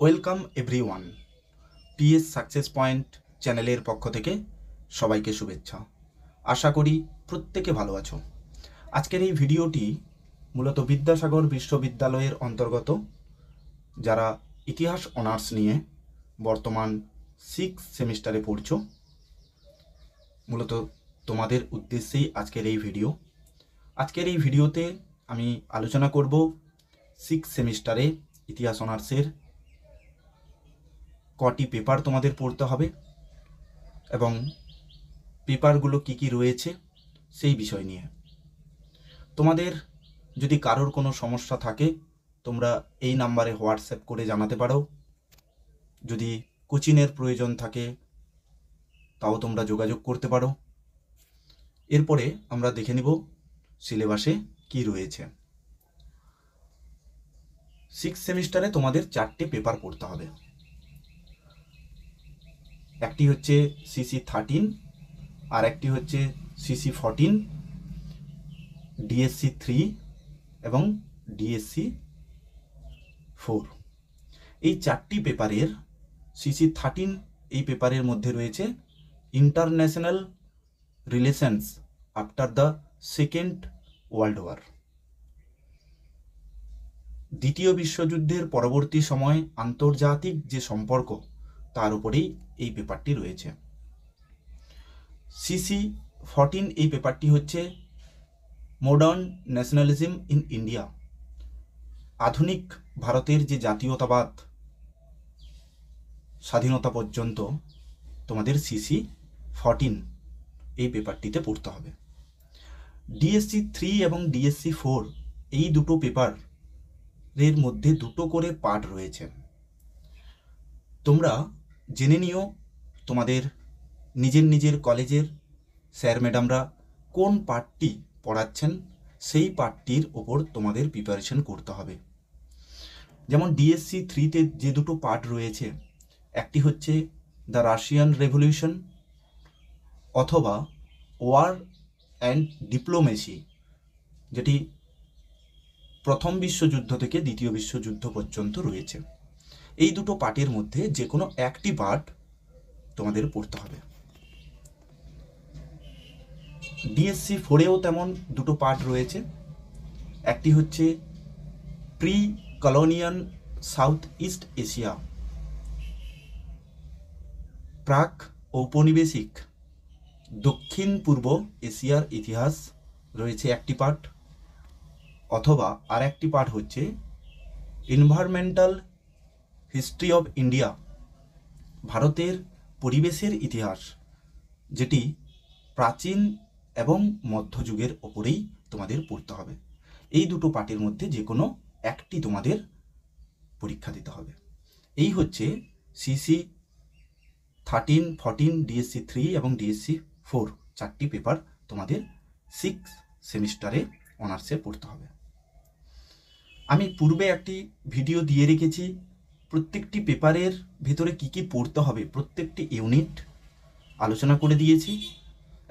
Welcome everyone. PS success point চ্যানেলের পক্ষ থেকে সবাইকে শুভেচ্ছা। আশা করি প্রত্যেকে ভালো আছো। আজকের এই ভিডিওটি মূলত বিদ্যাসাগর বিশ্ববিদ্যালয়ের অন্তর্গত যারা ইতিহাস অনার্স নিয়ে বর্তমান 6 সেমিস্টারে পড়ছো, মূলত তোমাদের উদ্দেশ্যেই আজকের এই ভিডিও। আজকের এই ভিডিওতে আমি আলোচনা করব 6 সেমিস্টারে ইতিহাস অনার্সের কটি পেপার তোমাদের পড়তে হবে এবং পেপারগুলো কি কি রয়েছে সেই বিষয় নিয়ে। তোমাদের যদি কারোর কোনো সমস্যা থাকে তোমরা এই নাম্বারে হোয়াটসঅ্যাপ করে জানাতে পারো। যদি কোচিংয়ের প্রয়োজন থাকে তাও তোমরা যোগাযোগ করতে পারো। এরপরে আমরা দেখে নিব সিলেবাসে কি রয়েছে। 6 সেমিস্টারে তোমাদের 4টে পেপার পড়তে হবে। একটি হচ্ছে সিসি 13, আর একটি হচ্ছে সিসি 14, ডিএসসি 3 এবং ডিএসসি 4। এই 4টি পেপারের সিসি 13 এই পেপারের মধ্যে রয়েছে international relations after the second world war. দ্বিতীয় বিশ্বযুদ্ধের পরবর্তী সময় আন্তর্জাতিক যে সম্পর্ক তার উপরেই এই পেপারটি রয়েছে। সিসি 14 এই পেপারটি হচ্ছে মডার্ন ন্যাশনালিজম ইন ইন্ডিয়া। আধুনিক ভারতের যে জাতীয়তাবাদ স্বাধীনতা পর্যন্ত তোমাদের সিসি 14 এই পেপারটিতে পড়তে হবে। ডিএসসি 3 এবং ডিএসসি 4 এই দুটো পেপারের মধ্যে দুটো করে পার্ট রয়েছে। তোমরা জেনে নিও তোমাদের নিজের নিজের কলেজের স্যার ম্যাডামরা কোন পার্টটি পড়াচ্ছেন, সেই পার্টটির ওপর তোমাদের প্রিপারেশন করতে হবে। যেমন ডিএসসি 3তে যে দুটো পার্ট রয়েছে, একটি হচ্ছে দ্য রাশিয়ান রেভলিউশন অথবা ওয়ার অ্যান্ড ডিপ্লোমেসি, যেটি প্রথম বিশ্বযুদ্ধ থেকে দ্বিতীয় বিশ্বযুদ্ধ পর্যন্ত রয়েছে। এই দুটো পার্টের মধ্যে যে কোনো একটি পার্ট তোমাদের পড়তে হবে। ডিএসসি 4এও তেমন দুটো পার্ট রয়েছে। একটি হচ্ছে pre colonial south east Asia, প্রাক ঔপনিবেশিক দক্ষিণ পূর্ব এশিয়ার ইতিহাস রয়েছে একটি পার্ট, অথবা আর একটি পার্ট হচ্ছে এনভায়রনমেন্টাল হিস্ট্রি অফ ইন্ডিয়া, ভারতের পরিবেশের ইতিহাস, যেটি প্রাচীন এবং মধ্যযুগের ওপরেই তোমাদের পড়তে হবে। এই দুটো পার্টের মধ্যে যে কোনো একটি তোমাদের পরীক্ষা দিতে হবে। এই হচ্ছে সিসি 13, 14, ডিএসসি 3 এবং ডিএসসি 4 4টি পেপার তোমাদের 6 সেমিস্টারে অনার্সে পড়তে হবে। আমি পূর্বে একটি ভিডিও দিয়ে রেখেছি প্রত্যেকটি পেপারের ভেতরে কি কি পড়তে হবে, প্রত্যেকটি ইউনিট আলোচনা করে দিয়েছি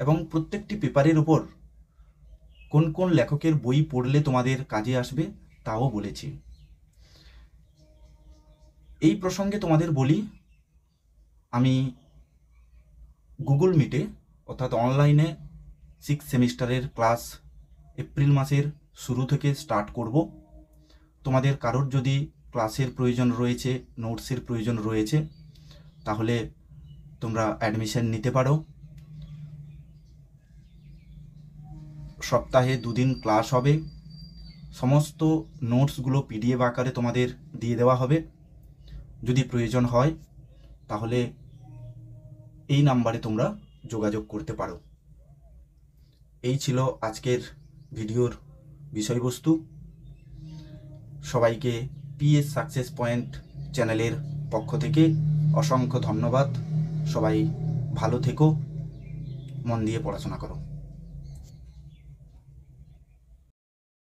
এবং প্রত্যেকটি পেপারের উপর কোন কোন লেখকের বই পড়লে তোমাদের কাজে আসবে তাও বলেছি। এই প্রসঙ্গে তোমাদের বলি, আমি গুগল মিটে অর্থাৎ অনলাইনে 6 সেমিস্টারের ক্লাস এপ্রিল মাসের শুরু থেকে স্টার্ট করব। তোমাদের কারোর যদি ক্লাসের প্রয়োজন রয়েছে, নোটসের প্রয়োজন রয়েছে, তাহলে তোমরা অ্যাডমিশন নিতে পারো। সপ্তাহে 2 দিন ক্লাস হবে। সমস্ত নোটসগুলো পিডিএফ আকারে তোমাদের দিয়ে দেওয়া হবে। যদি প্রয়োজন হয় তাহলে এই নাম্বারে তোমরা যোগাযোগ করতে পারো। এই ছিল আজকের ভিডিওর বিষয়বস্তু। সবাইকে পিএস সাকসেস পয়েন্ট চ্যানেলের পক্ষ থেকে অসংখ্য ধন্যবাদ। সবাই ভালো থেকো, মন দিয়ে পড়াশোনা করো।